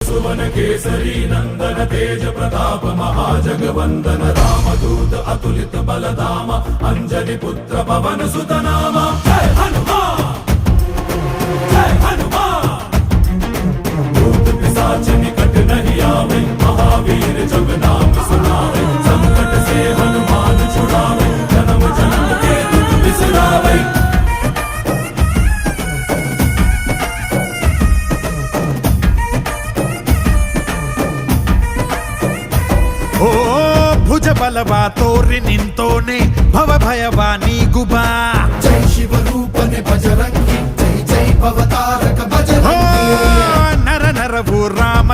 सुवन केसरी नंदन तेज प्रताप महाजगवंदन रामदूत अतुलित बलधाम अंजनी पुत्र पवन सुत नाम जय हनुमान जय हनुमान। भूत पिशाच निकट नहीं आवे महावीर जब नाम सुनावे संकट से हनुमान छुड़ावे जन्म जन्म के दुख बिसरावे। ಓ ಭುಜ ಬಲವಾ ತೋರಿ ನಿಂತೋನೆ ಭವ ಭಯವಾ ನೀಗುಬಾ जय शिव रूपने बजरंगी जय जय भवतारक बजरंगी। ನರ ನರವು ರಾಮ